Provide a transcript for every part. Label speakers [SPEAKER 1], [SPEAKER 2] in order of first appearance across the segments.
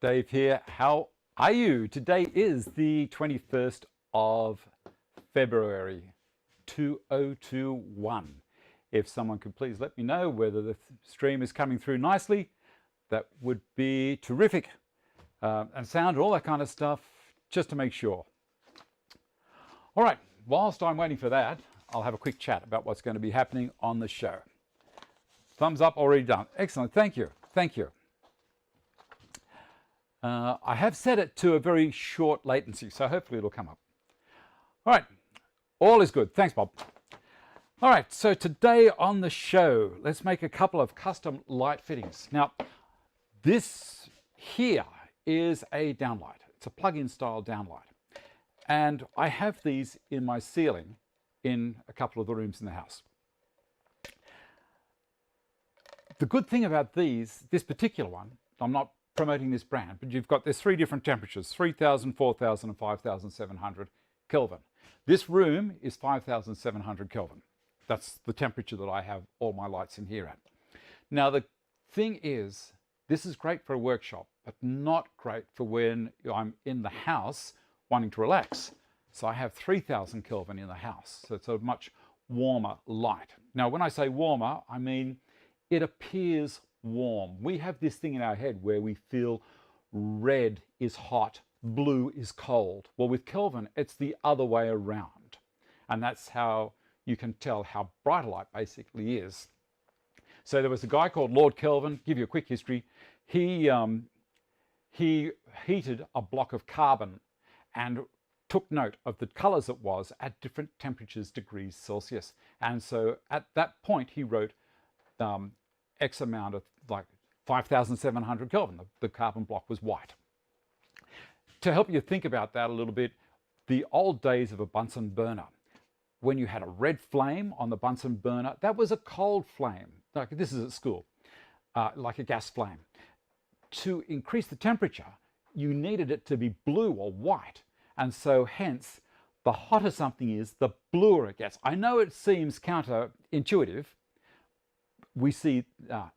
[SPEAKER 1] Dave here. How are you? Today is the 21st of February 2021. If someone could please let me know whether the stream is coming through nicely, that would be terrific. And sound, all that kind of stuff, just to make sure. All right, whilst I'm waiting for that, I'll have a quick chat about what's going to be happening on the show. Thumbs up already done. Excellent, thank you, thank you. I have set it to a very short latency, so hopefully it'll come up. All right, all is good. Thanks, Bob. All right, so today on the show, let's make a couple of custom light fittings. Now, this here is a downlight. It's a plug-in style downlight. And I have these in my ceiling in a couple of the rooms in the house. The good thing about this particular one, I'm not promoting this brand, but there's three different temperatures, 3,000, 4,000 and 5,700 Kelvin. This room is 5,700 Kelvin. That's the temperature that I have all my lights in here at. Now the thing is, this is great for a workshop, but not great for when I'm in the house wanting to relax. So I have 3,000 Kelvin in the house, so it's a much warmer light. Now when I say warmer, I mean it appears warm. We have this thing in our head where we feel red is hot, blue is cold. Well, with Kelvin, it's the other way around. And that's how you can tell how bright a light basically is. So there was a guy called Lord Kelvin. Give you a quick history. He heated a block of carbon and took note of the colors it was at different temperatures, degrees Celsius. And so at that point, he wrote X amount of, like 5,700 Kelvin. The carbon block was white. To help you think about that a little bit, the old days of a Bunsen burner, when you had a red flame on the Bunsen burner, that was a cold flame. Like this is at school, like a gas flame. To increase the temperature, you needed it to be blue or white. And so hence, the hotter something is, the bluer it gets. I know it seems counterintuitive. We see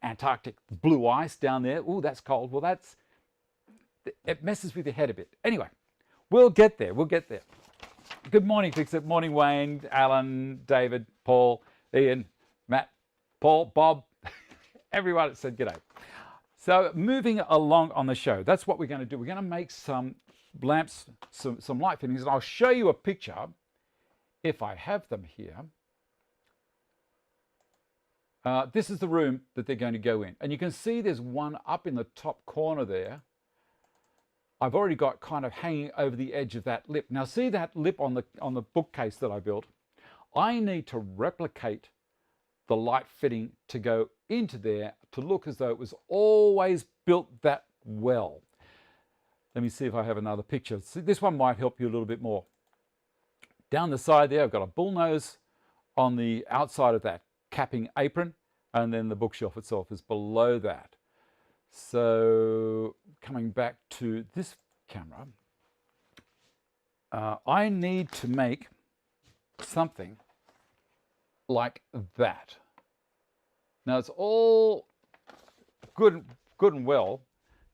[SPEAKER 1] Antarctic blue ice down there. Oh, that's cold. Well, it messes with your head a bit. Anyway, we'll get there. We'll get there. Good morning, Fix-It. Morning, Wayne, Alan, David, Paul, Ian, Matt, Paul, Bob, everyone that said g'day. So moving along on the show, that's what we're going to do. We're going to make some lamps, some light fittings, and I'll show you a picture if I have them here. This is the room that they're going to go in. And you can see there's one up in the top corner there. I've already got kind of hanging over the edge of that lip. Now see that lip on the bookcase that I built? I need to replicate the light fitting to go into there to look as though it was always built that well. Let me see if I have another picture. See, this one might help you a little bit more. Down the side there, I've got a bullnose on the outside of that capping apron, and then the bookshelf itself is below that. So coming back to this camera, I need to make something like that. Now it's all good and well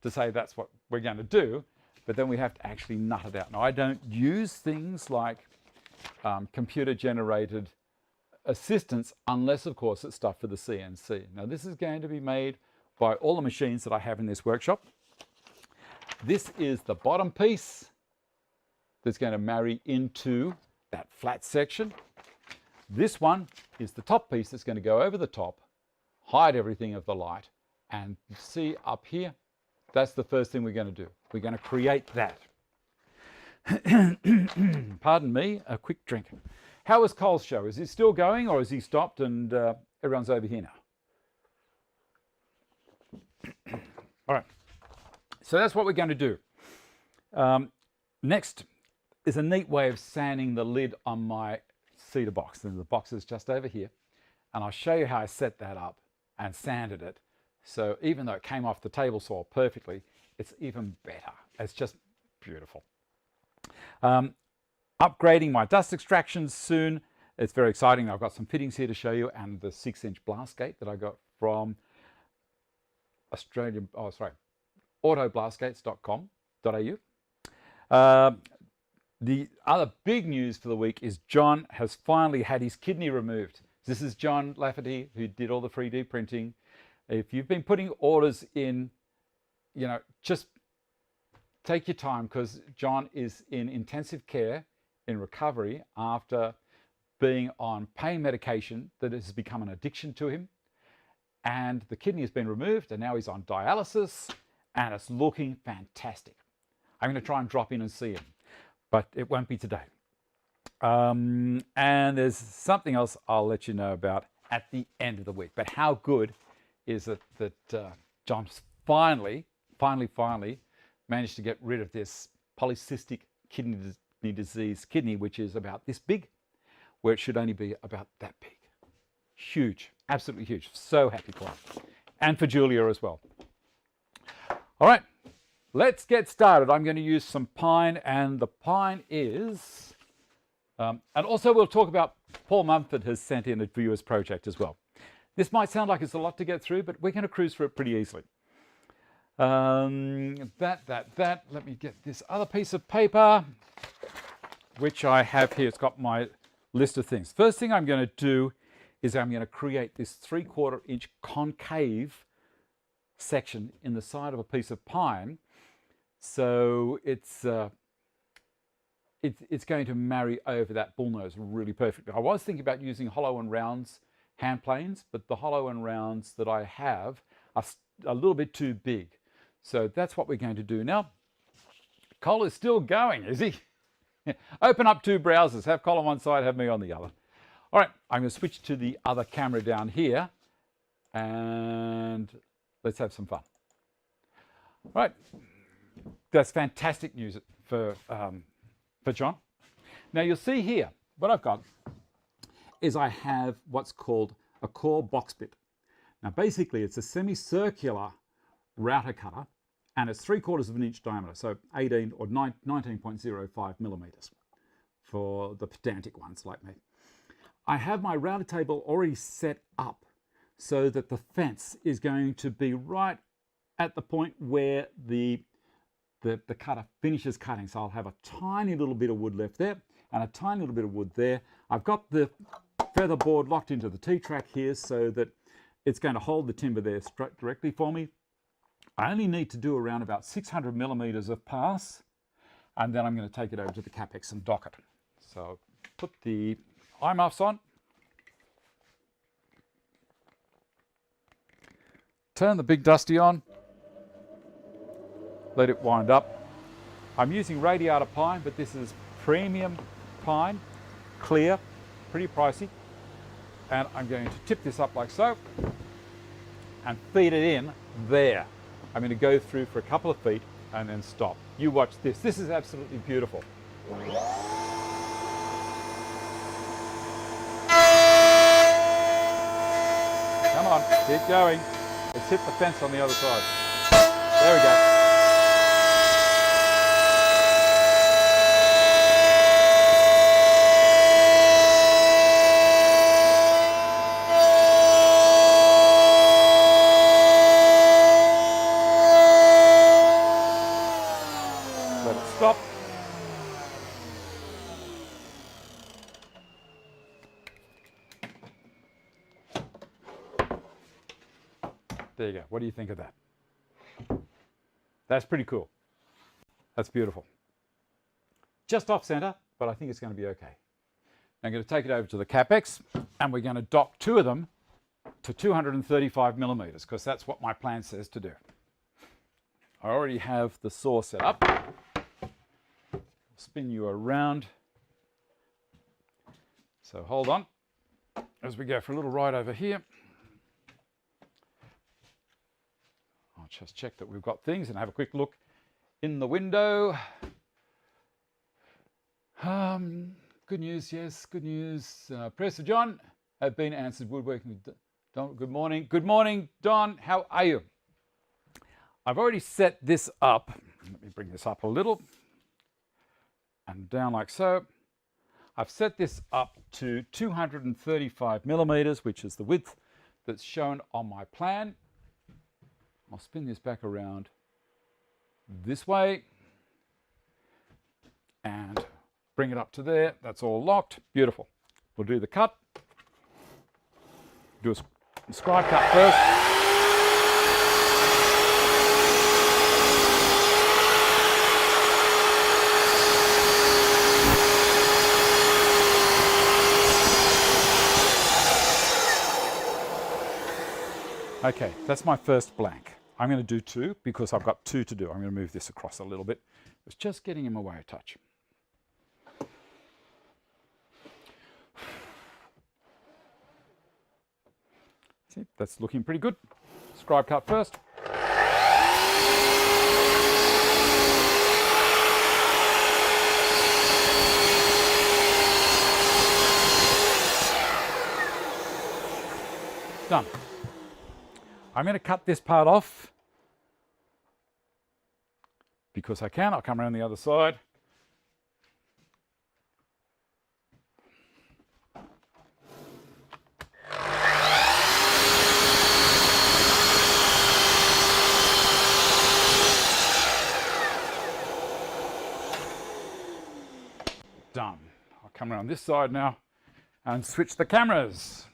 [SPEAKER 1] to say that's what we're going to do, but then we have to actually nut it out. Now I don't use things like computer generated assistance unless of course it's stuff for the CNC. Now this is going to be made by all the machines that I have in this workshop. This is the bottom piece that's going to marry into that flat section. This one is the top piece that's going to go over the top, hide everything of the light, and see up here, that's the first thing we're going to do. We're going to create that. Pardon me, a quick drink. How is Cole's show? Is he still going, or has he stopped and everyone's over here now? All right, so that's what we're going to do. Next is a neat way of sanding the lid on my cedar box. And the box is just over here. And I'll show you how I set that up and sanded it. So even though it came off the table saw perfectly, it's even better. It's just beautiful. Upgrading my dust extractions soon. It's very exciting. I've got some fittings here to show you, and the 6-inch blast gate that I got from autoblastgates.com.au. The other big news for the week is John has finally had his kidney removed. This is John Lafferty, who did all the 3D printing. If you've been putting orders in, just take your time, because John is in intensive care in recovery after being on pain medication that has become an addiction to him. And the kidney has been removed, and now he's on dialysis, and it's looking fantastic. I'm going to try and drop in and see him, but it won't be today. And there's something else I'll let you know about at the end of the week. But how good is it that John's finally managed to get rid of this polycystic kidney disease kidney, which is about this big, where it should only be about that big. Huge, absolutely huge. So happy for him. And for Julia as well. All right, let's get started. I'm going to use some pine, and the pine is, and also we'll talk about Paul Mumford has sent in a viewer's project as well. This might sound like it's a lot to get through, but we're going to cruise through it pretty easily. Let me get this other piece of paper, which I have here. It's got my list of things. First thing I'm going to do is I'm going to create this 3/4 inch concave section in the side of a piece of pine. So it's going to marry over that bullnose really perfectly. I was thinking about using hollow and rounds hand planes, but the hollow and rounds that I have are a little bit too big. So that's what we're going to do now. Cole is still going, is he? Open up two browsers, have Cole on one side, have me on the other. All right, I'm going to switch to the other camera down here, and let's have some fun. All right, that's fantastic news for John. Now you'll see here, what I've got is I have what's called a core box bit. Now basically it's a semicircular router cutter, and it's 3/4 of an inch diameter, so 18 or 19.05 millimeters for the pedantic ones like me. I have my router table already set up so that the fence is going to be right at the point where the cutter finishes cutting. So I'll have a tiny little bit of wood left there and a tiny little bit of wood there. I've got the feather board locked into the T-track here so that it's going to hold the timber there directly for me. I only need to do around about 600 millimeters of pass, and then I'm going to take it over to the Capex and dock it. So put the eye muffs on. Turn the big dusty on. Let it wind up. I'm using radiata pine, but this is premium pine, clear, pretty pricey. And I'm going to tip this up like so and feed it in there. I'm going to go through for a couple of feet and then stop. You watch this. This is absolutely beautiful. Come on, keep going. Let's hit the fence on the other side. There we go. Stop. There you go. What do you think of that? That's pretty cool. That's beautiful. Just off center, but I think it's going to be okay. I'm going to take it over to the Capex, and we're going to dock two of them to 235 millimeters, because that's what my plan says to do. I already have the saw set up. Spin you around. So hold on as we go for a little ride over here. I'll just check that we've got things and have a quick look in the window. Good news, yes, good news. Prayers for John have been answered. Woodworking with Don. Good morning. Good morning, Don. How are you? I've already set this up. Let me bring this up a little. And down like so. I've set this up to 235 millimeters, which is the width that's shown on my plan. I'll spin this back around this way and bring it up to there. That's all locked. Beautiful. We'll do the cut. Do a scribe cut first. Okay, that's my first blank. I'm going to do two because I've got two to do. I'm going to move this across a little bit. It's just getting in my way a touch. See, that's looking pretty good. Scribe cut first. Done. I'm going to cut this part off because I can. I'll come around the other side. Done. I'll come around this side now and switch the cameras.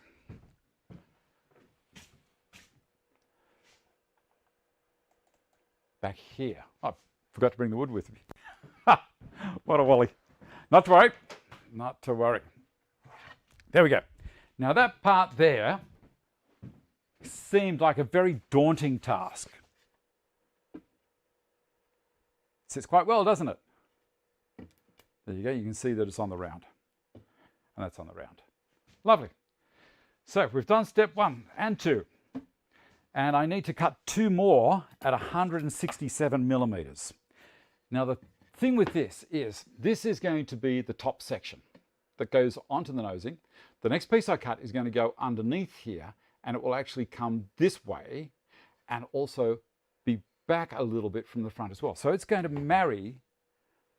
[SPEAKER 1] Back here. Oh, I forgot to bring the wood with me. What a wally. Not to worry. Not to worry. There we go. Now that part there seemed like a very daunting task. Sits quite well, doesn't it? There you go. You can see that it's on the round. And that's on the round. Lovely. So we've done step 1 and 2. And I need to cut 2 more at 167 millimeters. Now the thing with this is going to be the top section that goes onto the nosing. The next piece I cut is going to go underneath here, and it will actually come this way and also be back a little bit from the front as well. So it's going to marry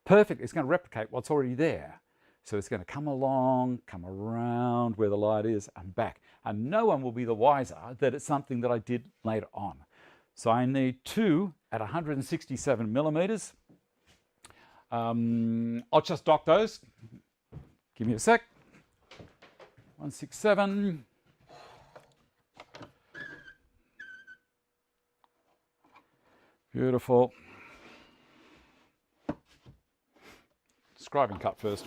[SPEAKER 1] perfectly. It's going to replicate what's already there. So it's going to come along, come around where the light is and back. And no one will be the wiser that it's something that I did later on. So I need 2 at 167 millimeters. I'll just dock those. Give me a sec. 167. Beautiful. Scribing cut first.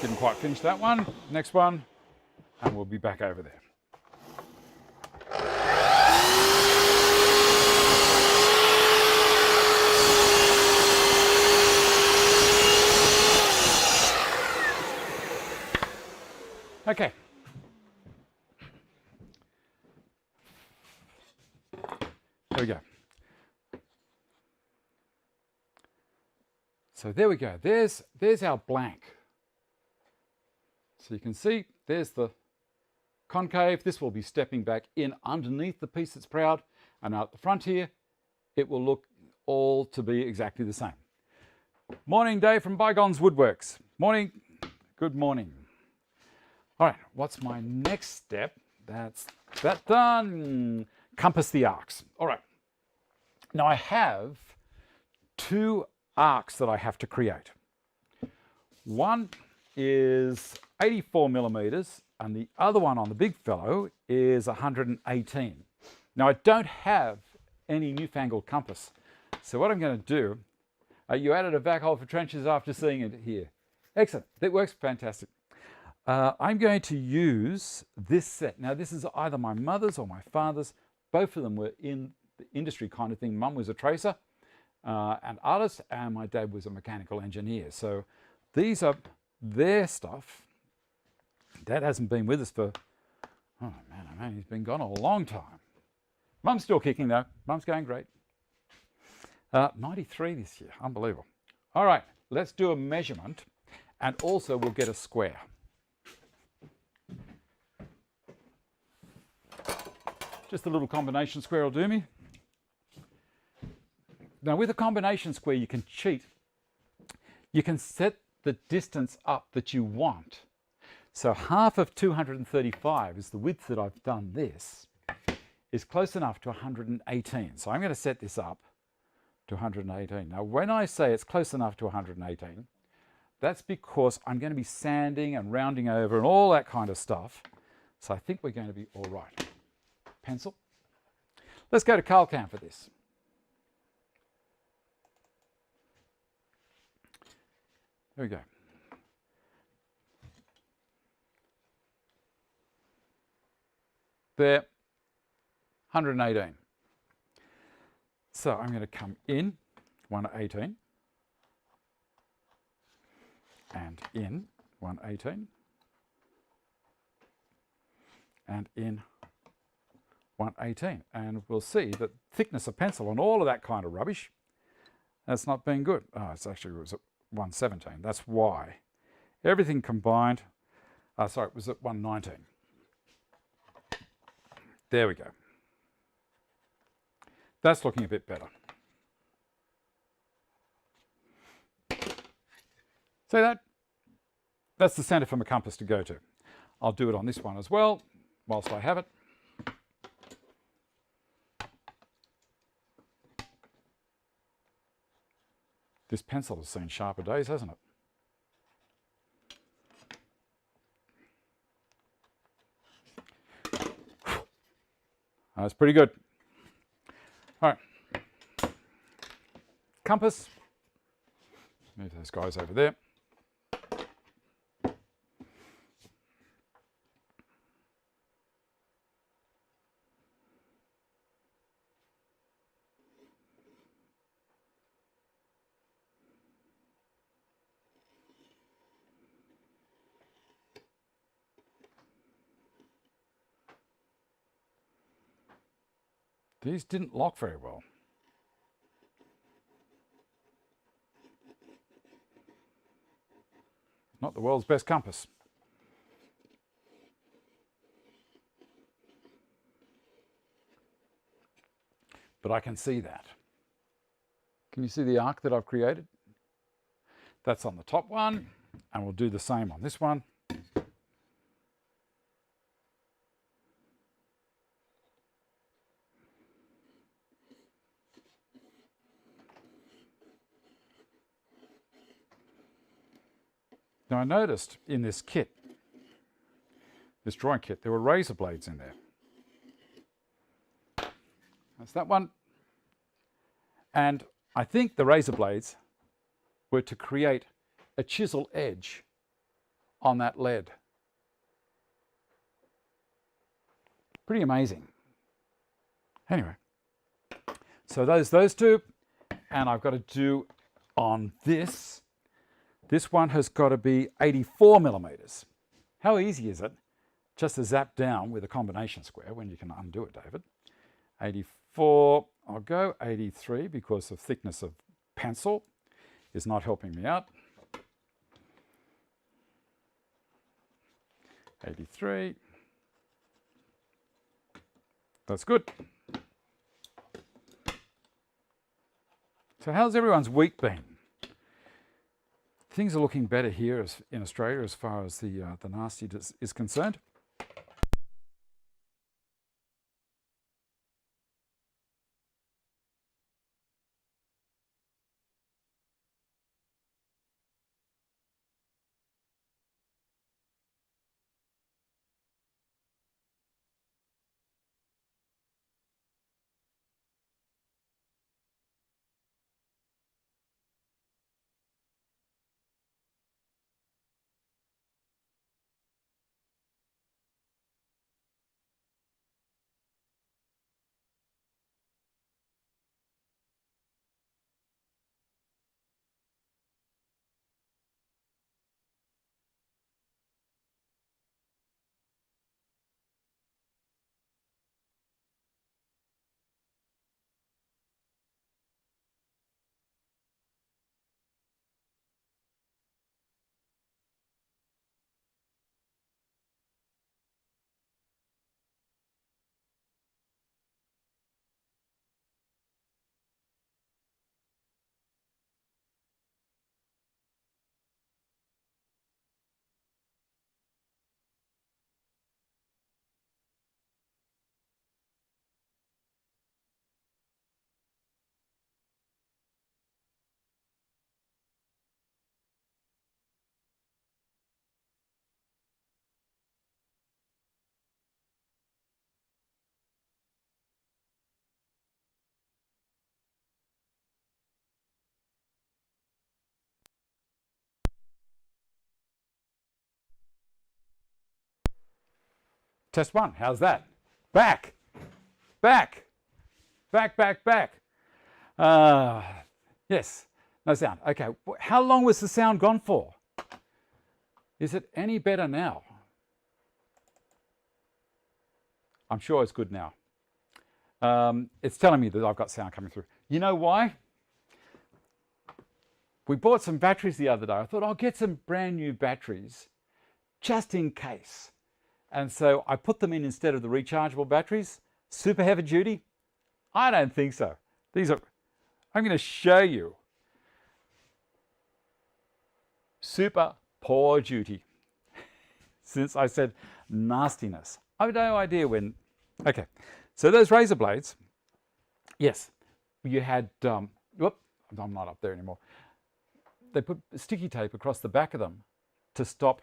[SPEAKER 1] Didn't quite finish that one. Next one, and we'll be back over there. Okay. There we go. So there we go. There's our blank. So you can see there's the concave. This will be stepping back in underneath the piece that's proud, and out the front here, it will look all to be exactly the same. Morning, Dave from Bygones Woodworks. Morning. Good morning. All right, what's my next step? That's that done. Compass the arcs. All right. Now I have 2 arcs that I have to create. One is 84 millimeters, and the other one on the big fellow is 118. Now I don't have any newfangled compass. So what I'm going to do, you added a vac hole for trenches after seeing it here. Excellent. That works fantastic. I'm going to use this set. Now this is either my mother's or my father's. Both of them were in the industry kind of thing. Mum was a tracer, an artist, and my dad was a mechanical engineer. So these are their stuff. Dad hasn't been with us for, oh man, he's been gone a long time. Mum's still kicking though. Mum's going great. 93 this year, unbelievable. All right, let's do a measurement, and also we'll get a square. Just a little combination square will do me. Now with a combination square you can cheat. You can set the distance up that you want. So half of 235 is the width that I've done this, is close enough to 118. So I'm going to set this up to 118. Now when I say it's close enough to 118, that's because I'm going to be sanding and rounding over and all that kind of stuff. So I think we're going to be all right. Pencil. Let's go to Cargill for this. There we go. There, 118. So I'm going to come in 118 and in 118 and in 118, and we'll see that thickness of pencil and all of that kind of rubbish, that's not been good. Oh, it's actually, it was at 117. That's why. Everything combined, sorry, it was at 119. There we go. That's looking a bit better. See that? That's the centre for my compass to go to. I'll do it on this one as well, whilst I have it. This pencil has seen sharper days, hasn't it? That's pretty good. All right. Compass. Move those guys over there. These didn't lock very well. Not the world's best compass. But I can see that. Can you see the arc that I've created? That's on the top one, and we'll do the same on this one. Now I noticed in this kit, this drawing kit, there were razor blades in there. That's that one. And I think the razor blades were to create a chisel edge on that lead. Pretty amazing. Anyway, so those two, and I've got to do on this. This one has got to be 84 millimeters. How easy is it just to zap down with a combination square when you can undo it, David? 84, I'll go 83 because the thickness of pencil is not helping me out. 83. That's good. So how's everyone's week been? Things are looking better here in Australia as far as the nasty is concerned. Test 1. How's that? Back. Back. Back, back, back. Yes. No sound. Okay. How long was the sound gone for? Is it any better now? I'm sure it's good now. It's telling me that I've got sound coming through. You know why? We bought some batteries the other day. I thought I'll get some brand new batteries just in case. And so I put them in instead of the rechargeable batteries. Super heavy duty? I don't think so. These are, I'm going to show you. Super poor duty. Since I said nastiness. I have no idea when. Okay, so those razor blades, yes, you had, whoop, I'm not up there anymore. They put sticky tape across the back of them to stop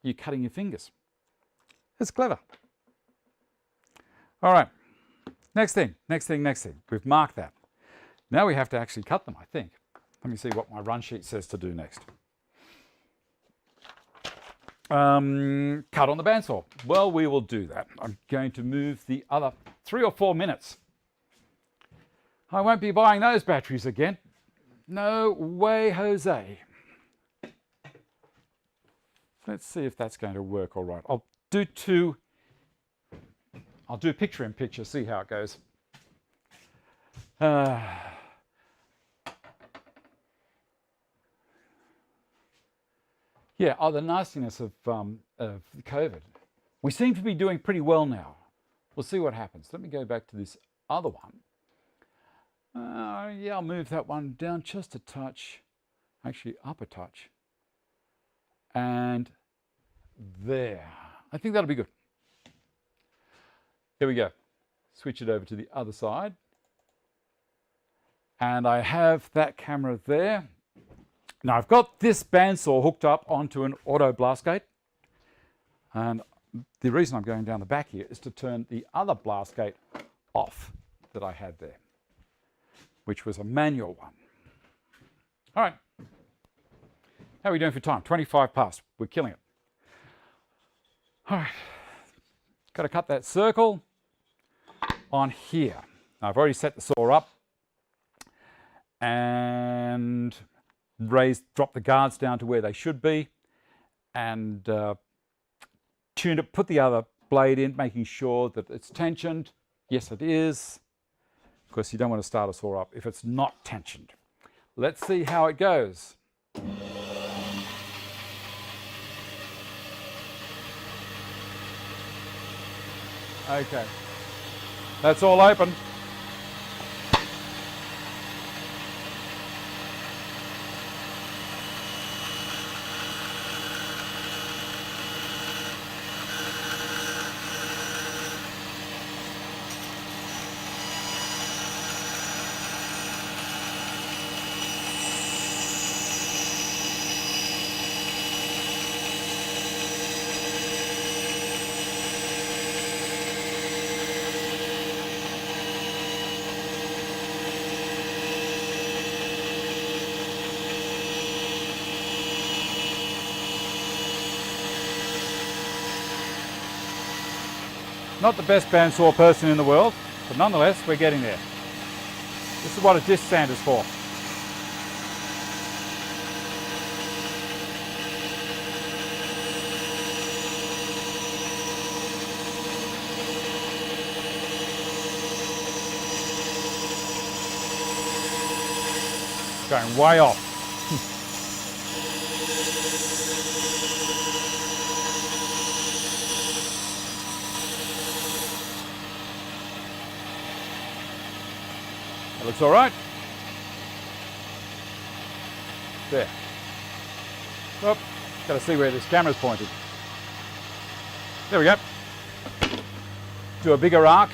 [SPEAKER 1] you cutting your fingers. It's clever. All right, next thing. We've marked that. Now we have to actually cut them, I think. Let me see what my run sheet says to do next. Cut on the bandsaw. Well, we will do that. I'm going to move the other 3 or 4 minutes. I won't be buying those batteries again. No way, Jose. Let's see if that's going to work all right. I'll do picture in picture, see how it goes. Yeah, the nastiness of COVID. We seem to be doing pretty well now. We'll see what happens. Let me go back to this other one. Yeah, I'll move that one down just a touch. Actually, up a touch. And there. I think that'll be good. Here we go. Switch it over to the other side. And I have that camera there. Now I've got this bandsaw hooked up onto an auto blast gate, and the reason I'm going down the back here is to turn the other blast gate off that I had there, which was a manual one. All right, how are we doing for time? 25 past, we're killing it. All right, got to cut that circle on here. Now I've already set the saw up and drop the guards down to where they should be, and tune it, put the other blade in, making sure that it's tensioned. Yes, it is. Of course, you don't want to start a saw up if it's not tensioned. Let's see how it goes. Okay, that's all open. Not the best bandsaw person in the world, but nonetheless, we're getting there. This is what a disc sander's for. Going way off. That looks all right. There. Oh, got to see where this camera's pointed. There we go. Do a bigger arc.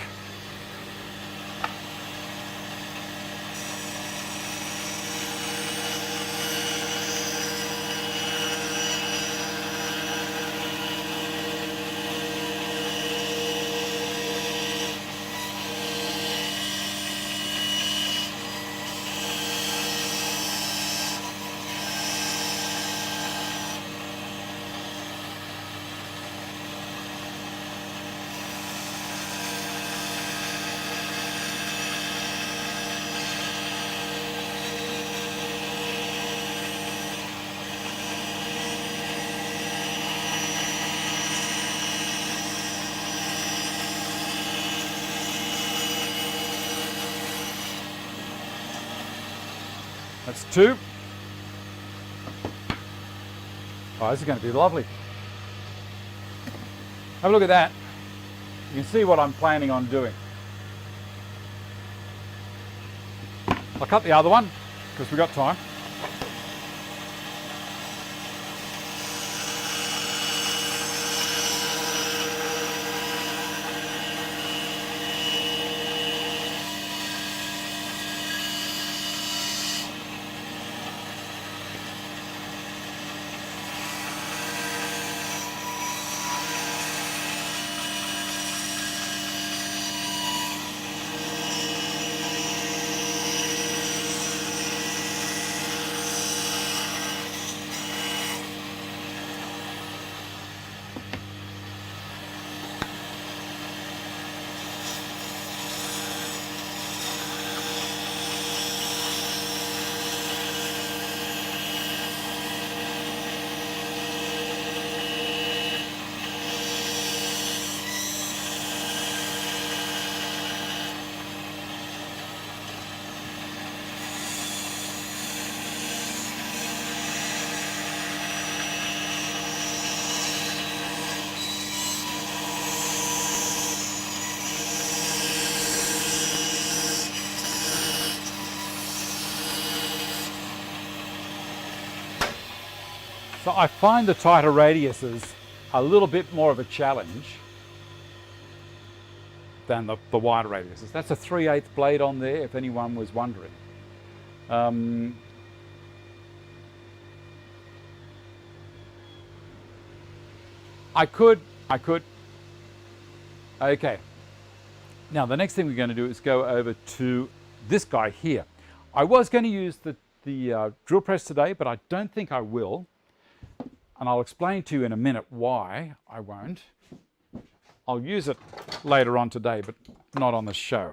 [SPEAKER 1] That's 2. Oh, this is going to be lovely. Have a look at that. You can see what I'm planning on doing. I'll cut the other one because we've got time. So I find the tighter radiuses a little bit more of a challenge than the wider radiuses. That's a 3/8 blade on there, if anyone was wondering. I could. Okay. Now the next thing we're going to do is go over to this guy here. I was going to use the drill press today, but I don't think I will. And I'll explain to you in a minute why I won't. I'll use it later on today, but not on the show.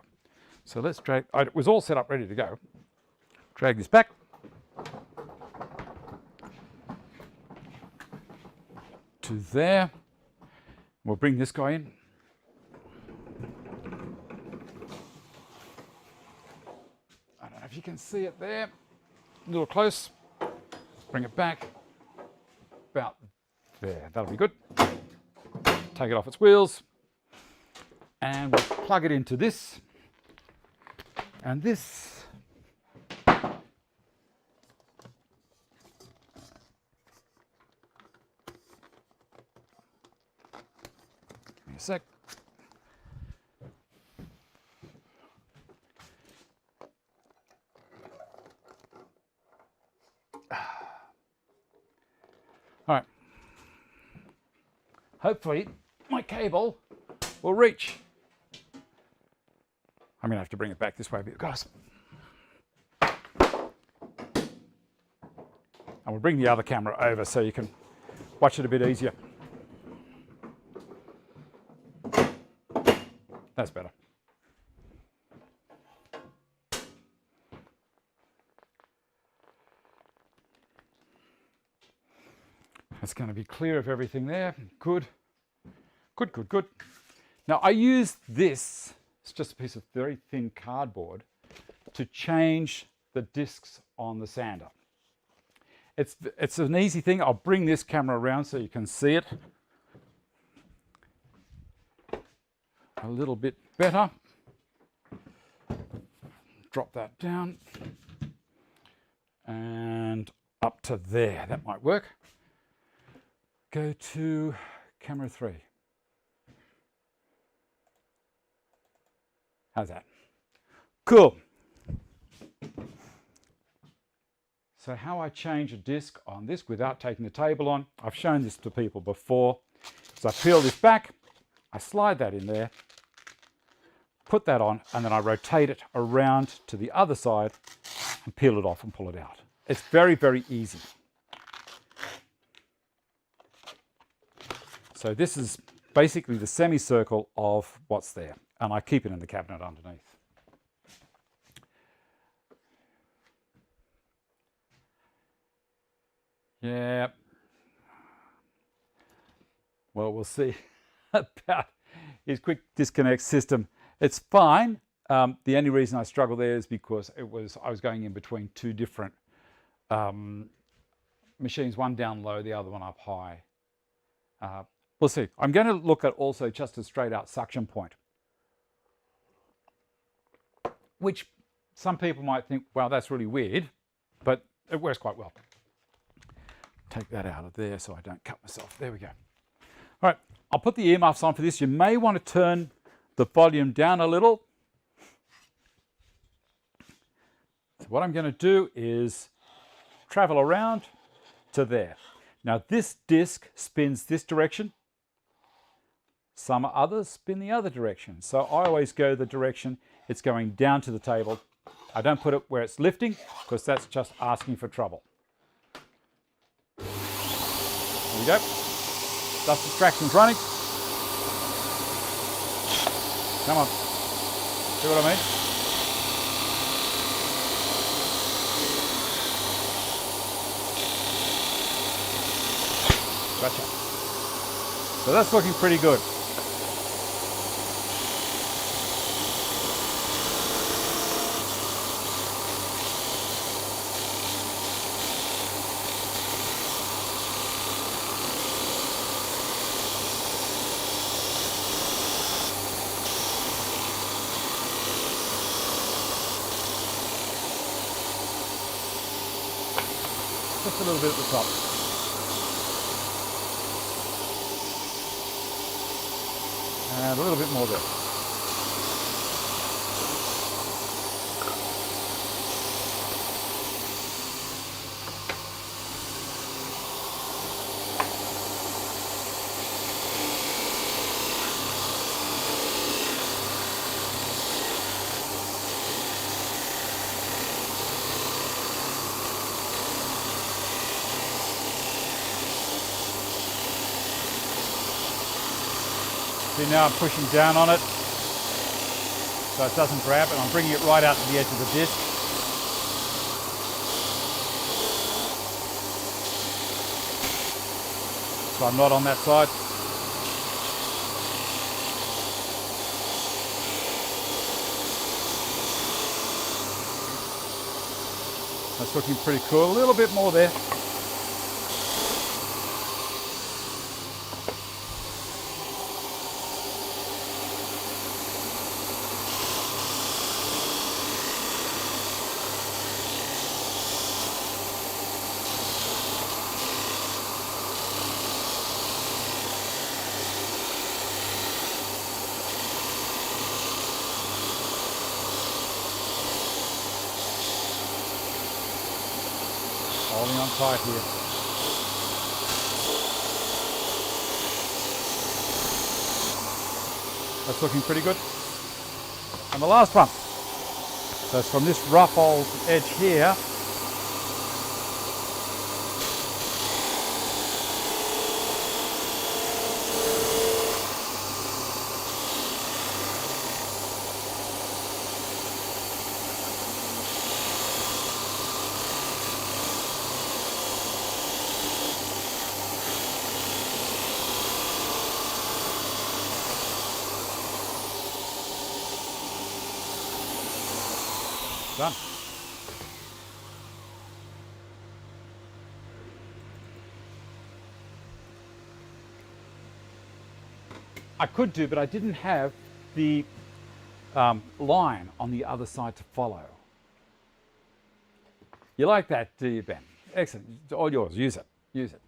[SPEAKER 1] So let's drag, it was all set up ready to go. Drag this back. To there. We'll bring this guy in. I don't know if you can see it there. A little close. Bring it back. About there, that'll be good. Take it off its wheels and we'll plug it into this and this. Give me a sec. All right. Hopefully my cable will reach. I'm going to have to bring it back this way a bit, guys. And we'll bring the other camera over so you can watch it a bit easier. That's better. It's going to be clear of everything there. Good. Now I use this, it's just a piece of very thin cardboard, to change the discs on the sander. It's an easy thing. I'll bring this camera around so you can see it a little bit better. Drop that down and up to there. That might work. Go to camera 3. How's that? Cool. So how I change a disc on this without taking the table on, I've shown this to people before. So I peel this back, I slide that in there, put that on, and then I rotate it around to the other side and peel it off and pull it out. It's very, very easy. So this is basically the semicircle of what's there, and I keep it in the cabinet underneath. Yeah. Well, we'll see about his quick disconnect system. It's fine. The only reason I struggle there is because I was going in between two different machines, one down low, the other one up high. We'll see. I'm going to look at also just a straight out suction point, which some people might think, well, that's really weird, but it works quite well. Take that out of there so I don't cut myself. There we go. All right, I'll put the earmuffs on for this. You may want to turn the volume down a little. So what I'm going to do is travel around to there. Now this disc spins this direction. Some others spin the other direction. So I always go the direction it's going down to the table. I don't put it where it's lifting because that's just asking for trouble. There we go. Dust extraction's running. Come on. See what I mean? Gotcha. So that's looking pretty good. Just a little bit at the top. And a little bit more there. See, now I'm pushing down on it so it doesn't grab, and I'm bringing it right out to the edge of the disc. So I'm not on that side. That's looking pretty cool. A little bit more there. Holding on tight here. That's looking pretty good. And the last one. So it's from this rough old edge here. Done. I could do, but I didn't have the line on the other side to follow. You like that, do you, Ben? Excellent. It's all yours. Use it. Use it.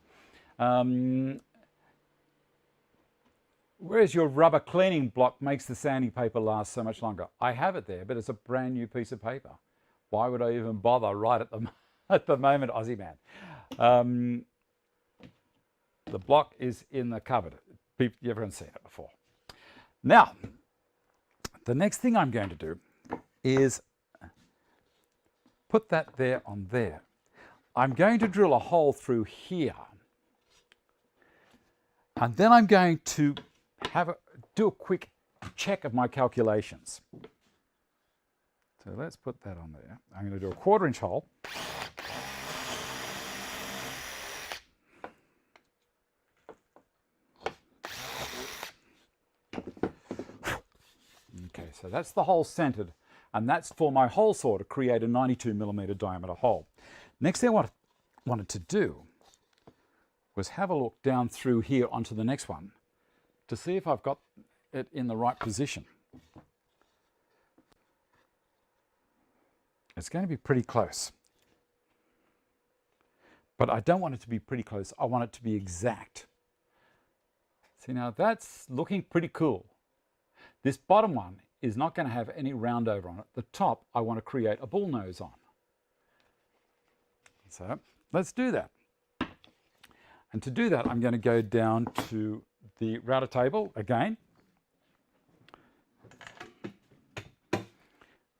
[SPEAKER 1] Whereas your rubber cleaning block makes the sanding paper last so much longer. I have it there, but it's a brand new piece of paper. Why would I even bother right at the moment, Aussie man? The block is in the cupboard. Everyone's seen it before. Now, the next thing I'm going to do is put that there on there. I'm going to drill a hole through here. And then I'm going to do a quick check of my calculations. So let's put that on there. I'm going to do a 1/4 inch hole. Okay, so that's the hole centered, and that's for my hole saw to create a 92mm diameter hole. Next thing I wanted to do was have a look down through here onto the next one to see if I've got it in the right position. It's going to be pretty close. But I don't want it to be pretty close. I want it to be exact. See, now that's looking pretty cool. This bottom one is not going to have any round over on it. The top, I want to create a bull nose on. So let's do that. And to do that, I'm going to go down to the router table again.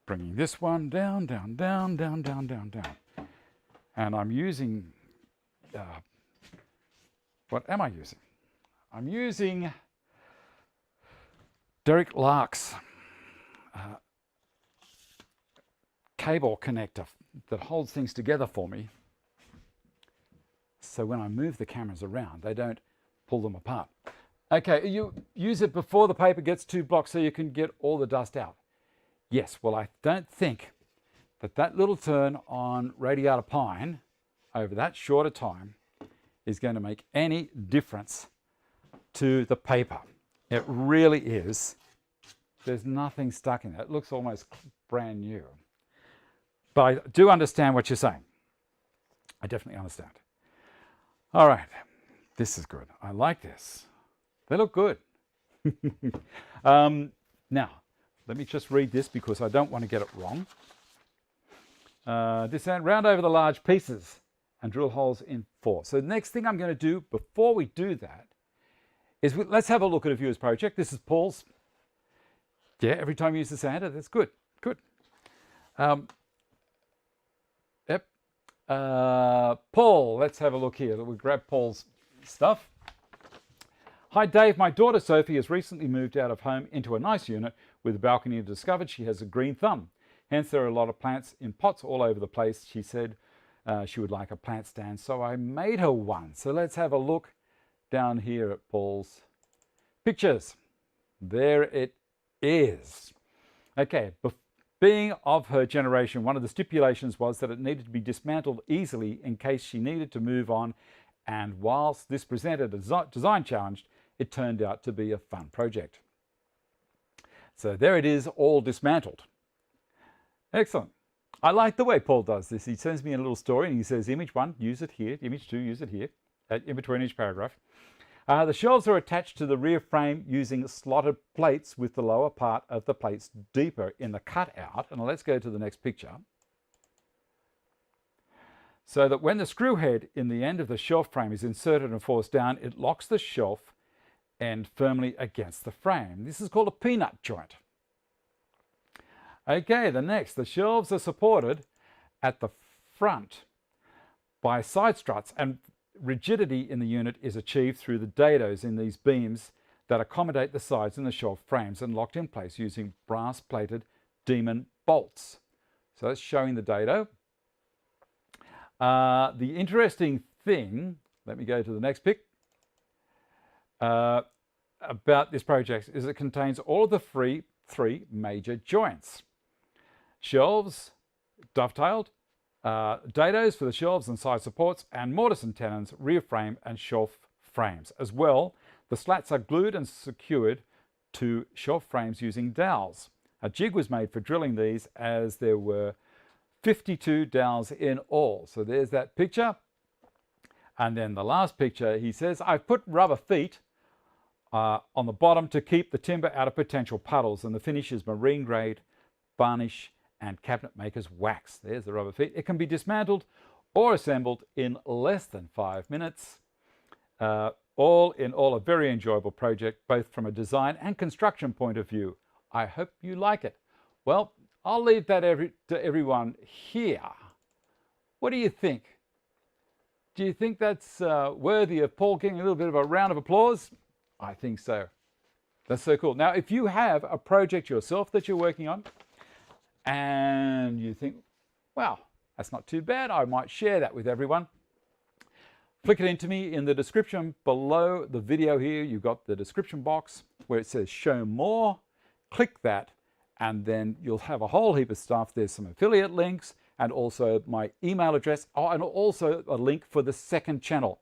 [SPEAKER 1] Bringing this one down, down, down, down, down, down, down. And I'm using, what am I using? I'm using Derek Lark's cable connector that holds things together for me. So when I move the cameras around, they don't pull them apart. Okay, you use it before the paper gets too blocked so you can get all the dust out. Yes, well, I don't think that little turn on radiata pine over that shorter time is going to make any difference to the paper. It really is. There's nothing stuck in it. It looks almost brand new. But I do understand what you're saying. I definitely understand. All right, this is good. I like this. They look good. Now, let me just read this because I don't want to get it wrong. Descend round over the large pieces and drill holes in 4. So the next thing I'm going to do before we do that is let's have a look at a viewer's project. This is Paul's. Yeah, every time you use the sander, that's good. Good. Yep. Paul, let's have a look here. We'll grab Paul's stuff. Hi Dave, my daughter Sophie has recently moved out of home into a nice unit with a balcony and discovered she has a green thumb. Hence there are a lot of plants in pots all over the place. She said she would like a plant stand, so I made her one. So let's have a look down here at Paul's pictures. There it is. Okay, being of her generation, one of the stipulations was that it needed to be dismantled easily in case she needed to move on, and whilst this presented a design challenge, it turned out to be a fun project. So there it is, all dismantled. Excellent. I like the way Paul does this. He sends me a little story and he says, image 1, use it here. Image 2, use it here. In between each paragraph. The shelves are attached to the rear frame using slotted plates with the lower part of the plates deeper in the cutout. And let's go to the next picture. So that when the screw head in the end of the shelf frame is inserted and forced down, it locks the shelf end firmly against the frame. This is called a peanut joint. Okay, the shelves are supported at the front by side struts, and rigidity in the unit is achieved through the dados in these beams that accommodate the sides in the shelf frames and locked in place using brass plated Deam bolts. So that's showing the dado. The interesting thing, let me go to the next pic, about this project is it contains all of the three major joints. Shelves, dovetailed, dados for the shelves and side supports, and mortise and tenons, rear frame and shelf frames. As well, the slats are glued and secured to shelf frames using dowels. A jig was made for drilling these, as there were 52 dowels in all. So there's that picture. And then the last picture, he says, I've put rubber feet on the bottom to keep the timber out of potential puddles, and the finish is marine grade varnish and cabinet maker's wax. There's the rubber feet. It can be dismantled or assembled in less than 5 minutes. All in all, a very enjoyable project, both from a design and construction point of view. I hope you like it. Well, I'll leave that to everyone here. What do you think? Do you think that's worthy of Paul getting a little bit of a round of applause? I think so. That's so cool. Now, if you have a project yourself that you're working on and you think, wow, that's not too bad, I might share that with everyone, flick it into me in the description below the video here. You've got the description box where it says show more. Click that and then you'll have a whole heap of stuff. There's some affiliate links and also my email address, and also a link for the second channel.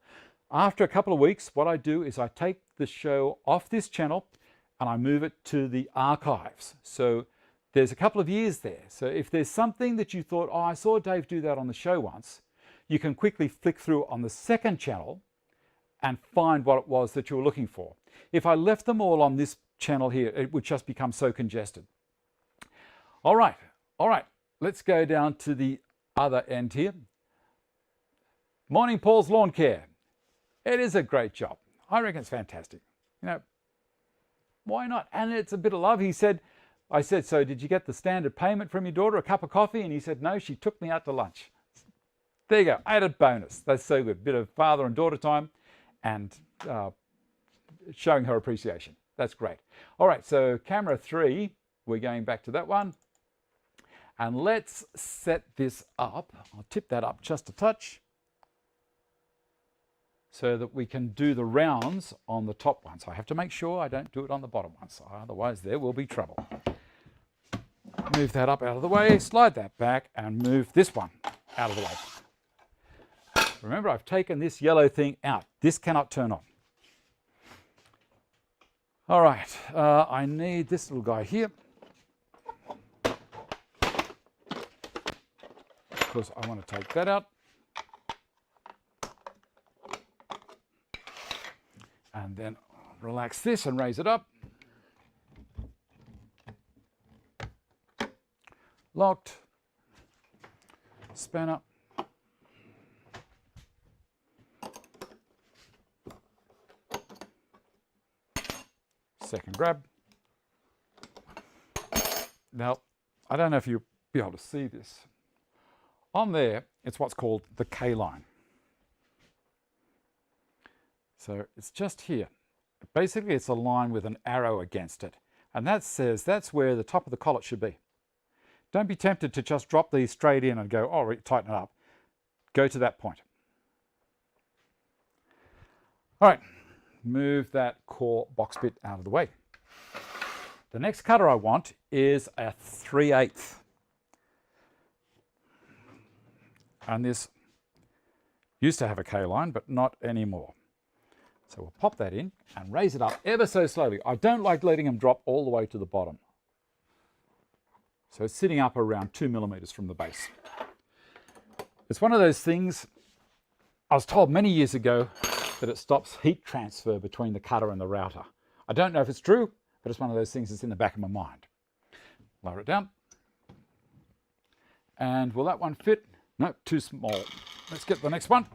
[SPEAKER 1] After a couple of weeks, what I do is I take the show off this channel and I move it to the archives. So there's a couple of years there. So if there's something that you thought, oh, I saw Dave do that on the show once, you can quickly flick through on the second channel and find what it was that you were looking for. If I left them all on this channel here, it would just become so congested. All right, let's go down to the other end here. Morning Paul's Lawn Care. It is a great job. I reckon it's fantastic. You know, why not? And it's a bit of love. I said, so did you get the standard payment from your daughter, a cup of coffee? And he said, no, she took me out to lunch. There you go, added bonus. That's so good. Bit of father and daughter time and showing her appreciation. That's great. All right, so camera 3, we're going back to that one. And let's set this up. I'll tip that up just a touch so that we can do the rounds on the top one. So I have to make sure I don't do it on the bottom one, so otherwise there will be trouble. Move that up out of the way, slide that back, and move this one out of the way. Remember, I've taken this yellow thing out. This cannot turn on. All right, I need this little guy here, because I want to take that out. And then relax this and raise it up. Locked. Spanner. Second grab. Now, I don't know if you'll be able to see this. On there, it's what's called the K-line. So it's just here. Basically, it's a line with an arrow against it. And that says that's where the top of the collet should be. Don't be tempted to just drop these straight in and go, oh, tighten it up. Go to that point. All right, move that core box bit out of the way. The next cutter I want is a 3/8. And this used to have a K-line, but not anymore. So we'll pop that in and raise it up ever so slowly. I don't like letting them drop all the way to the bottom. So it's sitting up around 2 millimeters from the base. It's one of those things, I was told many years ago that it stops heat transfer between the cutter and the router. I don't know if it's true, but it's one of those things that's in the back of my mind. Lower it down. And will that one fit? No, too small. Let's get the next one.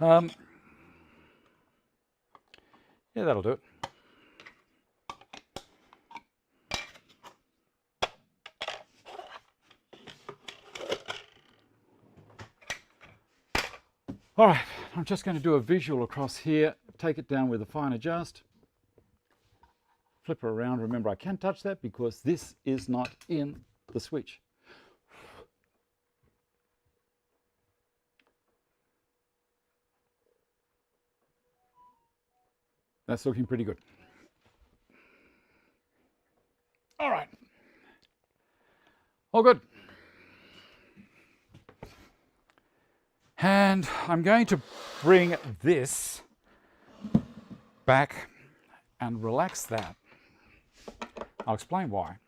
[SPEAKER 1] Yeah, that'll do it. All right, I'm just going to do a visual across here, take it down with a fine adjust, flip her around. Remember, I can touch that because this is not in the switch. That's looking pretty good. All right. All good. And I'm going to bring this back and relax that. I'll explain why.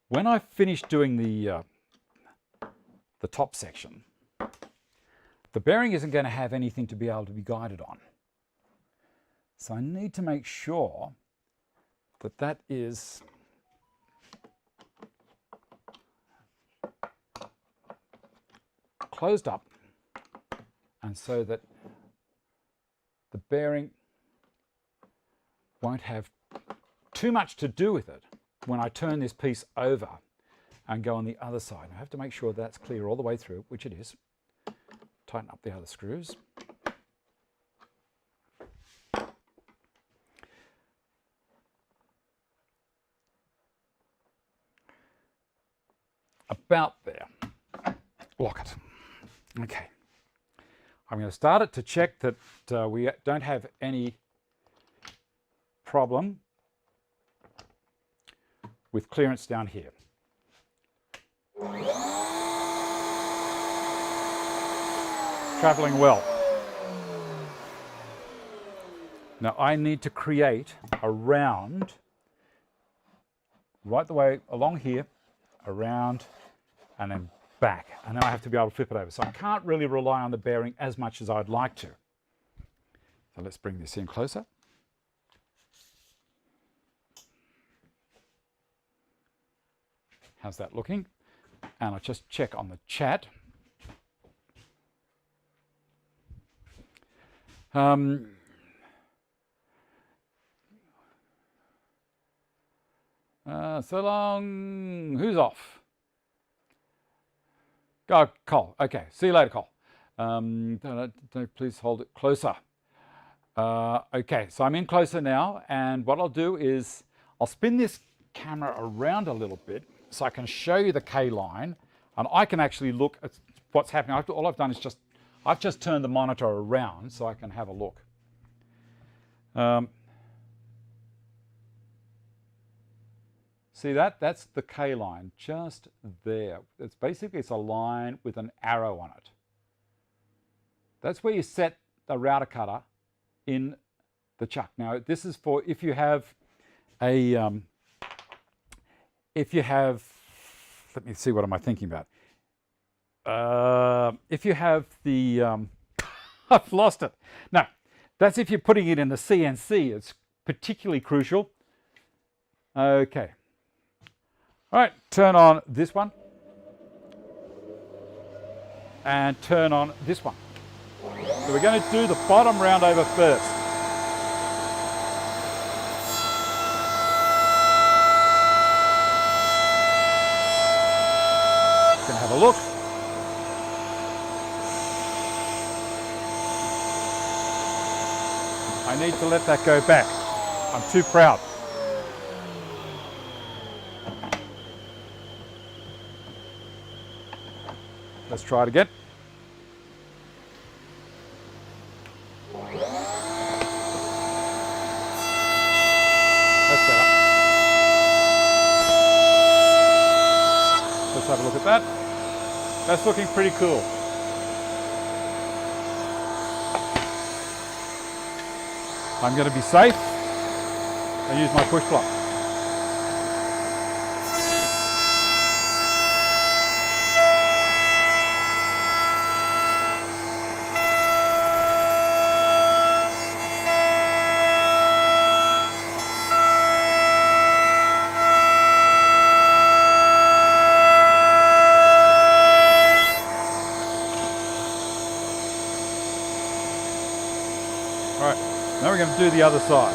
[SPEAKER 1] When I finish doing the top section, the bearing isn't going to have anything to be able to be guided on. So I need to make sure that that is closed up, and so that the bearing won't have too much to do with it when I turn this piece over and go on the other side. I have to make sure that's clear all the way through, which it is. Tighten up the other screws. About there. Lock it. Okay. I'm going to start it to check that we don't have any problem with clearance down here. Traveling well. Now I need to create a round right the way along here, around, and then back. And then I have to be able to flip it over. So I can't really rely on the bearing as much as I'd like to. So let's bring this in closer. How's that looking? And I'll just check on the chat. So long. Who's off? Go, Cole. Okay. See you later, Cole. Please hold it closer. Okay. So I'm in closer now, and what I'll do is I'll spin this camera around a little bit so I can show you the K line, and I can actually look at what's happening. All I've done is I've just turned the monitor around so I can have a look. See that? That's the K line just there. It's basically, it's a line with an arrow on it. That's where you set the router cutter in the chuck. Now this is for if you have a, let me see, what am I thinking about? If you have the, I've lost it. No, that's if you're putting it in the CNC. It's particularly crucial. Okay. All right, turn on this one. And turn on this one. So we're going to do the bottom round over first. Going to have a look. I need to let that go back. I'm too proud. Let's try it again. That's better. Let's have a look at that. That's looking pretty cool. I'm going to be safe and use my push block. Now we're going to do the other side.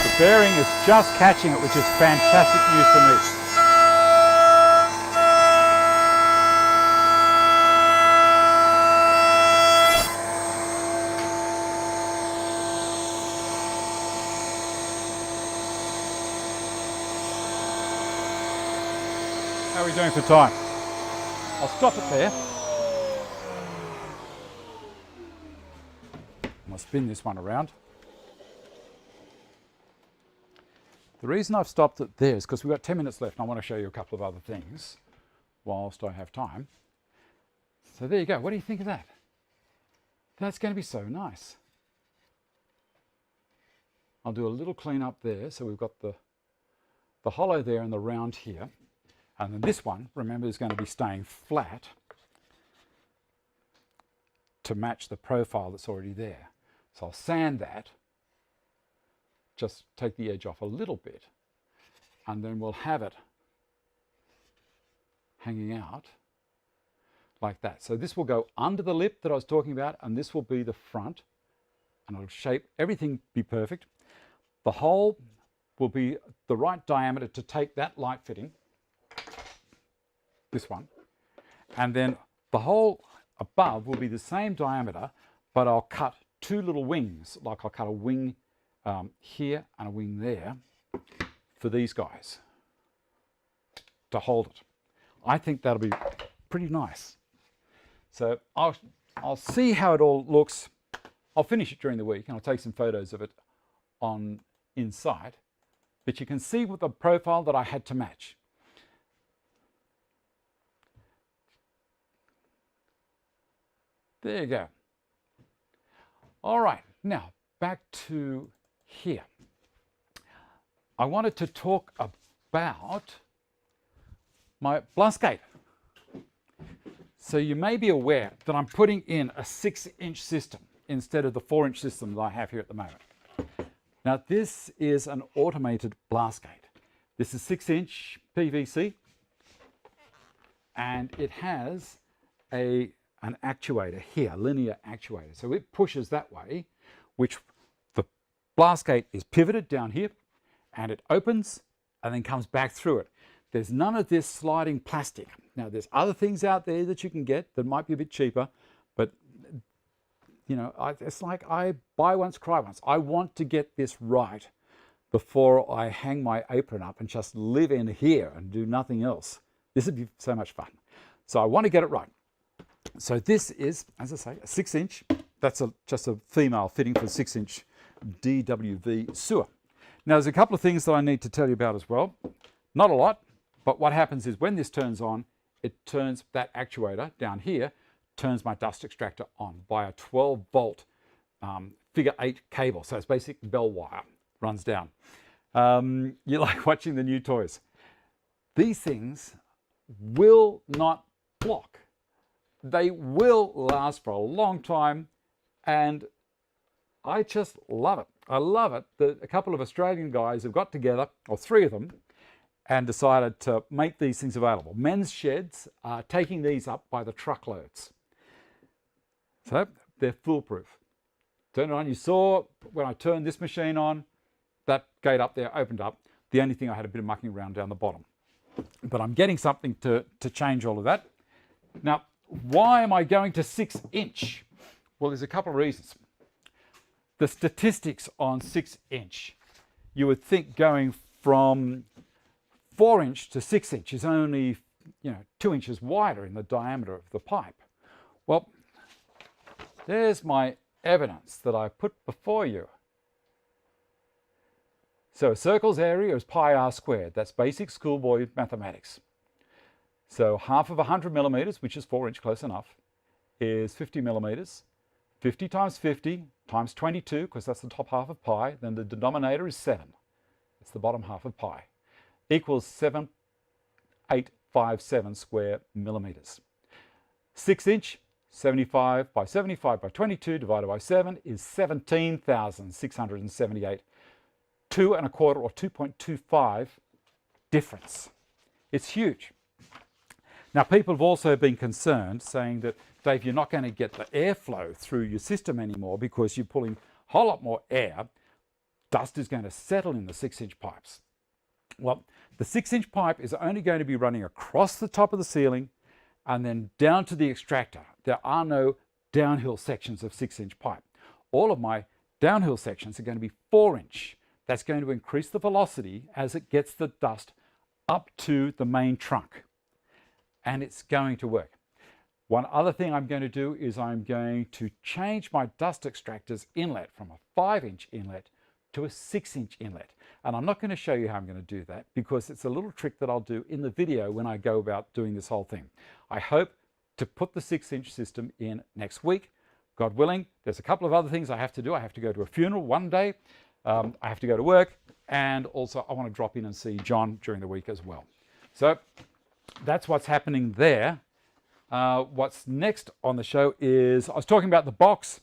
[SPEAKER 1] The bearing is just catching it, which is fantastic news for me. How are we doing for time? I'll stop it there. I'll spin this one around. The reason I've stopped it there is because we've got 10 minutes left and I want to show you a couple of other things whilst I have time. So there you go. What do you think of that? That's going to be so nice. I'll do a little clean up there. So we've got the hollow there and the round here. And then this one, remember, is going to be staying flat to match the profile that's already there. So I'll sand that, just take the edge off a little bit, and then we'll have it hanging out like that. So this will go under the lip that I was talking about, and this will be the front, and it'll shape, everything be perfect. The hole will be the right diameter to take that light fitting, this one, and then the hole above will be the same diameter, but I'll cut two little wings, like I'll cut a wing here and a wing there for these guys to hold it. I think that'll be pretty nice. So I'll see how it all looks. I'll finish it during the week and I'll take some photos of it on Insight. But you can see with the profile that I had to match. There you go. All right, now back to here. I wanted to talk about my Blasgate. So you may be aware that I'm putting in a 6-inch system instead of the 4-inch system that I have here at the moment. Now this is an automated Blasgate. This is 6-inch PVC and it has an actuator here, linear actuator. So it pushes that way, which the Blasgate is pivoted down here and it opens and then comes back through it. There's none of this sliding plastic. Now there's other things out there that you can get that might be a bit cheaper, but you know, it's like I buy once, cry once. I want to get this right before I hang my apron up and just live in here and do nothing else. This would be so much fun. So I want to get it right. So this is, as I say, a 6-inch. That's just a female fitting for a 6-inch DWV sewer. Now there's a couple of things that I need to tell you about as well. Not a lot, but what happens is when this turns on, it turns that actuator down here, turns my dust extractor on by a 12-volt figure 8 cable. So it's basically bell wire, runs down. You like watching the new toys. These things will not block. They will last for a long time, and I just love it. I love it that a couple of Australian guys have got together, or 3 of them, and decided to make these things available. Men's sheds are taking these up by the truckloads. So they're foolproof. Turn it on. You saw when I turned this machine on, that gate up there opened up. The only thing I had a bit of mucking around down the bottom. But I'm getting something to change all of that. Now, why am I going to 6-inch? Well, there's a couple of reasons. The statistics on 6-inch, you would think going from 4-inch to 6-inch is only, 2 inches wider in the diameter of the pipe. Well, there's my evidence that I put before you. So a circle's area is pi r squared. That's basic schoolboy mathematics. So half of 100 millimeters, which is 4-inch, close enough, is 50 millimeters. 50 times 50 times 22, because that's the top half of pi, then the denominator is 7. It's the bottom half of pi. Equals 7,857 square millimeters. 6-inch, 75 by 75 by 22 divided by 7 is 17,678. 2 1/4 or 2.25 difference. It's huge. Now, people have also been concerned, saying that, Dave, you're not going to get the airflow through your system anymore because you're pulling a whole lot more air. Dust is going to settle in the 6-inch pipes. Well, the 6-inch pipe is only going to be running across the top of the ceiling and then down to the extractor. There are no downhill sections of 6-inch pipe. All of my downhill sections are going to be 4-inch. That's going to increase the velocity as it gets the dust up to the main trunk. And it's going to work. One other thing I'm going to do is I'm going to change my dust extractor's inlet from a 5-inch inlet to a 6-inch inlet. And I'm not going to show you how I'm going to do that because it's a little trick that I'll do in the video when I go about doing this whole thing. I hope to put the 6-inch system in next week. God willing, there's a couple of other things I have to do. I have to go to a funeral one day. I have to go to work. And also I want to drop in and see John during the week as well. So that's what's happening there. What's next on the show is, I was talking about the box.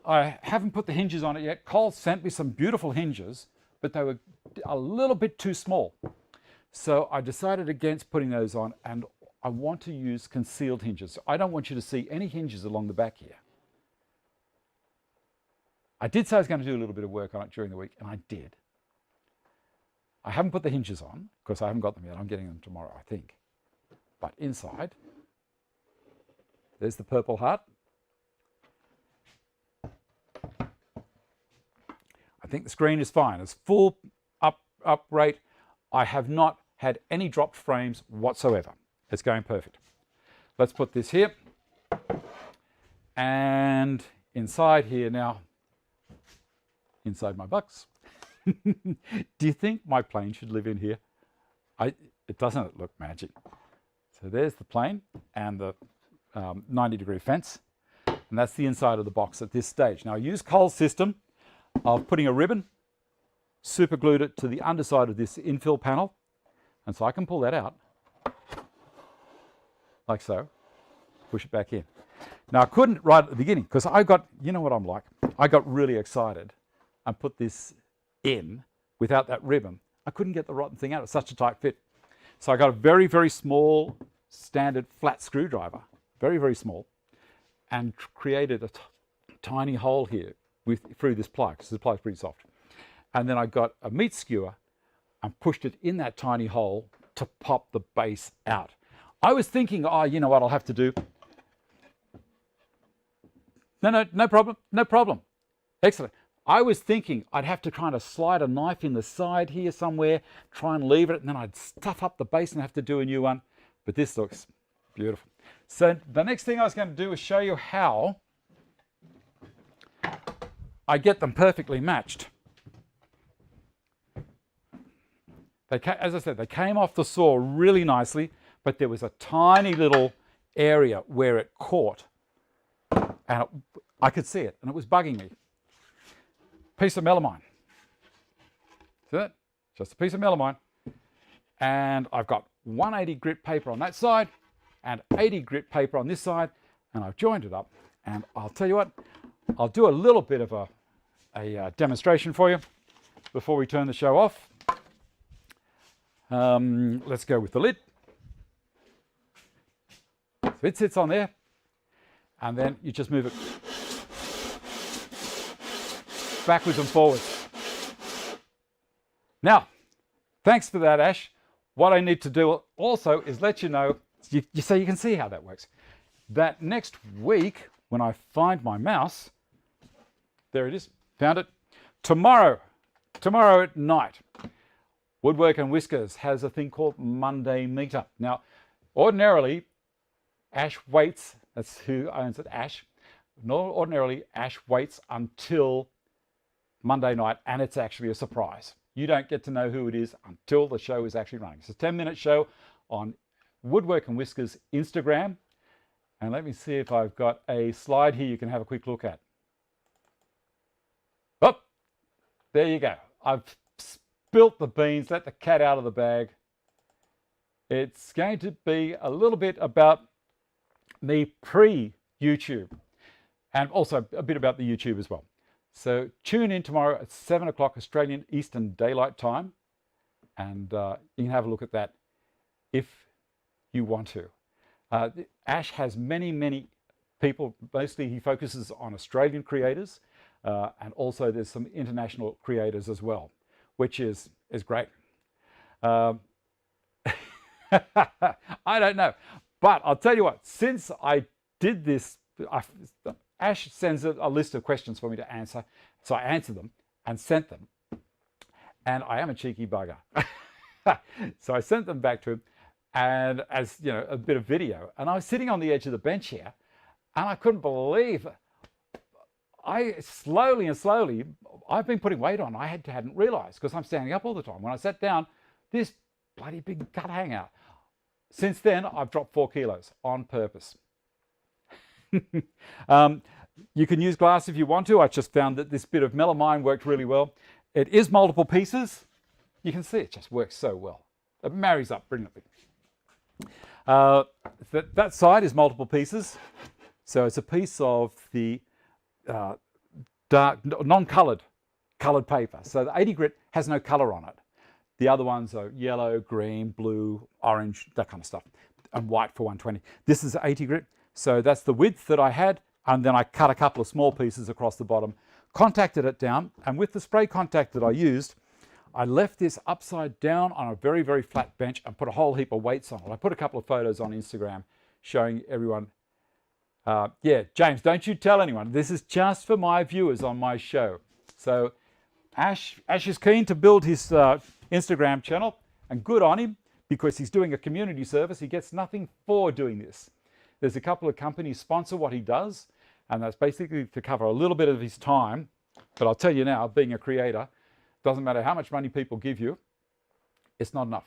[SPEAKER 1] I haven't put the hinges on it yet. Cole sent me some beautiful hinges, but they were a little bit too small. So I decided against putting those on, and I want to use concealed hinges. I don't want you to see any hinges along the back here. I did say I was going to do a little bit of work on it during the week, and I did. I haven't put the hinges on because I haven't got them yet. I'm getting them tomorrow, I think. But inside, there's the Purple Heart. I think the screen is fine. It's full up rate. I have not had any dropped frames whatsoever. It's going perfect. Let's put this here. And inside here now, inside my box. Do you think my plane should live in here? It doesn't look magic. So there's the plane and the 90-degree fence. And that's the inside of the box at this stage. Now I use Cole's system of putting a ribbon, super glued it to the underside of this infill panel. And so I can pull that out, like so, push it back in. Now I couldn't right at the beginning because I got, you know what I'm like, I got really excited and put this in without that ribbon. I couldn't get the rotten thing out. It's such a tight fit. So I got a very, very small standard flat screwdriver, very, very small, and created a tiny hole here through this ply, because the ply is pretty soft. And then I got a meat skewer and pushed it in that tiny hole to pop the base out. I was thinking, oh, you know what I'll have to do? No problem, no problem. Excellent. I was thinking I'd have to kind of slide a knife in the side here somewhere, try and leave it, and then I'd stuff up the base and have to do a new one. But this looks beautiful. So the next thing I was going to do is show you how I get them perfectly matched. As I said, they came off the saw really nicely, but there was a tiny little area where it caught. And I could see it, and it was bugging me. Piece of melamine. See that? Just a piece of melamine. And I've got 180 grit paper on that side and 80 grit paper on this side, and I've joined it up. And I'll tell you what, I'll do a little bit of a demonstration for you before we turn the show off. Let's go with the lid. So it sits on there, and then you just move it backwards and forwards. Now, thanks for that, Ash. What I need to do also is let you know, so you can see how that works, that next week when I find my mouse, there it is, found it, tomorrow at night, Woodwork and Whiskers has a thing called Monday Meetup. Now, ordinarily, Ash waits, that's who owns it, Ash. Ordinarily, Ash waits until Monday night, and it's actually a surprise. You don't get to know who it is until the show is actually running. It's a 10-minute show on Woodwork and Whiskers Instagram. And let me see if I've got a slide here you can have a quick look at. Oh, there you go. I've spilt the beans, let the cat out of the bag. It's going to be a little bit about me pre-YouTube and also a bit about the YouTube as well. So tune in tomorrow at 7 o'clock Australian Eastern Daylight Time, and you can have a look at that if you want to. Ash has many people. Mostly he focuses on Australian creators, and also there's some international creators as well, which is great. I don't know, but I'll tell you what, since I did this, Ash sends a list of questions for me to answer. So I answered them and sent them. And I am a cheeky bugger. So I sent them back to him, and as you know, a bit of video. And I was sitting on the edge of the bench here, and I couldn't believe, slowly, I've been putting weight on. I hadn't realized, because I'm standing up all the time. When I sat down, this bloody big gut hangout. Since then, I've dropped 4 kilos on purpose. You can use glass if you want to. I just found that this bit of melamine worked really well. It is multiple pieces. You can see it just works so well. It marries up brilliantly. That side is multiple pieces. So it's a piece of the dark, non-coloured paper. So the 80 grit has no colour on it. The other ones are yellow, green, blue, orange, that kind of stuff, and white for 120. This is 80 grit. So that's the width that I had, and then I cut a couple of small pieces across the bottom, contacted it down, and with the spray contact that I used, I left this upside down on a very, very flat bench and put a whole heap of weights on it. I put a couple of photos on Instagram showing everyone. Yeah, James, don't you tell anyone. This is just for my viewers on my show. So Ash is keen to build his Instagram channel, and good on him, because he's doing a community service. He gets nothing for doing this. There's a couple of companies sponsor what he does, and that's basically to cover a little bit of his time. But I'll tell you now, being a creator, doesn't matter how much money people give you, it's not enough.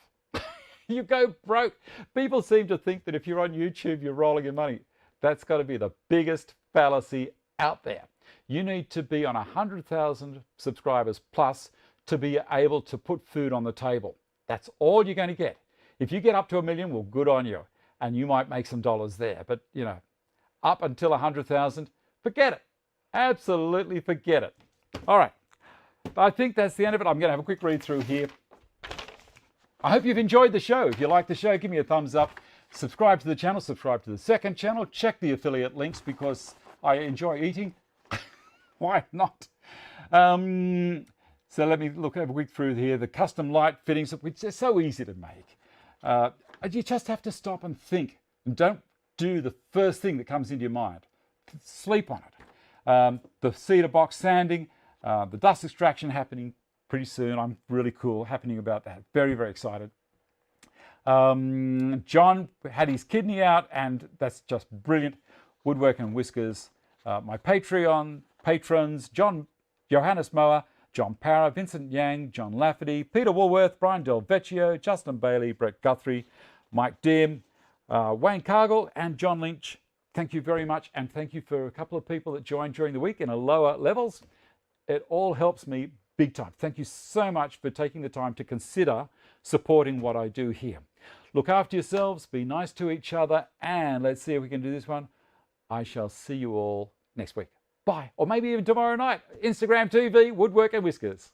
[SPEAKER 1] You go broke. People seem to think that if you're on YouTube, you're rolling in money. That's got to be the biggest fallacy out there. You need to be on 100,000 subscribers plus to be able to put food on the table. That's all you're going to get. If you get up to 1 million, well, good on you. And you might make some dollars there. But, you know, up until 100,000, forget it. Absolutely forget it. All right. I think that's the end of it. I'm going to have a quick read through here. I hope you've enjoyed the show. If you like the show, give me a thumbs up. Subscribe to the channel. Subscribe to the second channel. Check the affiliate links because I enjoy eating. Why not? So let me have a quick through here. The custom light fittings, which are so easy to make. You just have to stop and think. And don't do the first thing that comes into your mind. Sleep on it. The cedar box sanding, the dust extraction happening pretty soon. I'm really happening about that. Very, very excited. John had his kidney out, and that's just brilliant. Woodworking Whiskers. My Patreon patrons, Johannes Mohr, John Parra, Vincent Ngian, John Lafferty, Peter Woolworth, Brian Del Vecchio, Justin Bailey, Brett Guthrie, Mike Deam, Wayne Cargill, and John Lynch. Thank you very much, and thank you for a couple of people that joined during the week in a lower levels. It all helps me big time. Thank you so much for taking the time to consider supporting what I do here. Look after yourselves, be nice to each other, and let's see if we can do this one. I shall see you all next week. Bye. Or maybe even tomorrow night. Instagram TV, Woodworking Whiskers.